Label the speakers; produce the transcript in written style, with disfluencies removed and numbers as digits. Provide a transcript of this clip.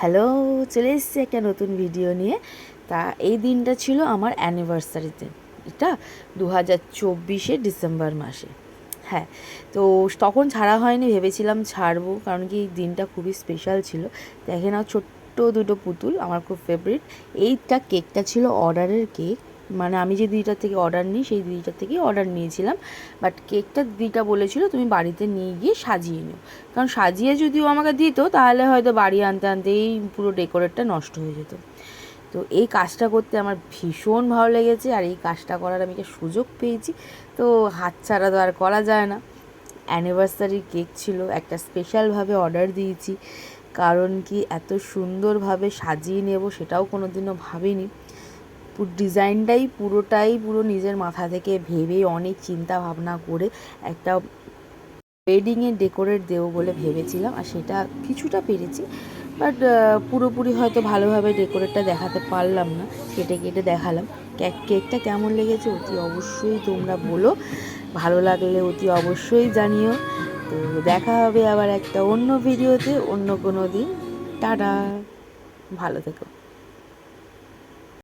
Speaker 1: Hello, চলে এসেছি একটা নতুন ভিডিও নিয়ে। তা এই দিনটা ছিল আমার অ্যানিভার্সারিতে, এটা 2024 ডিসেম্বর মাসে। হ্যাঁ, তো তখন ছাড়া হয়নি, ভেবেছিলাম ছাড়বো, কারণ কি দিনটা খুবই স্পেশাল ছিল। দেখে নাও, ছোট্ট দুটো পুতুল, আমার খুব ফেভারিট। এইটা কেকটা ছিল অর্ডারের কেক, মানে আমি যে দিদিটার থেকে অর্ডার নিই সেই দিদিটার থেকেই অর্ডার নিয়েছিলাম। বাট কেকটা দিদিটা বলেছিল তুমি বাড়িতে নিয়ে গিয়ে সাজিয়ে নিও, কারণ সাজিয়ে যদিও আমাকে দিত তাহলে হয়তো বাড়ি আনতে আনতেই পুরো ডেকোরেটটা নষ্ট হয়ে যেত। তো এই কাজটা করতে আমার ভীষণ ভালো লেগেছে, আর এই কাজটা করার আমি একটা সুযোগ পেয়েছি, তো হাতছাড়া তো আর করা যায় না। অ্যানিভার্সারির কেক ছিল, একটা স্পেশালভাবে অর্ডার দিয়েছি, কারণ কি এত সুন্দরভাবে সাজিয়ে নেব সেটাও কোনো দিনও ভাবিনি। পুরো ডিজাইনটাই পুরো নিজের মাথা থেকে ভেবে অনেক চিন্তা ভাবনা করে একটা ওয়েডিংয়ে ডেকোরেট দেবো বলে ভেবেছিলাম, আর সেটা কিছুটা পেরেছি। বাট পুরোপুরি হয়তো ভালোভাবে ডেকোরেটটা দেখাতে পারলাম না, কেটে কেটে দেখালাম। কেকটা কেমন লেগেছে অতি অবশ্যই তোমরা বলো, ভালো লাগলে অতি অবশ্যই জানিও। তো দেখা হবে আবার একটা অন্য ভিডিওতে অন্য কোনো দিন। টাটা, ভালো থেকো।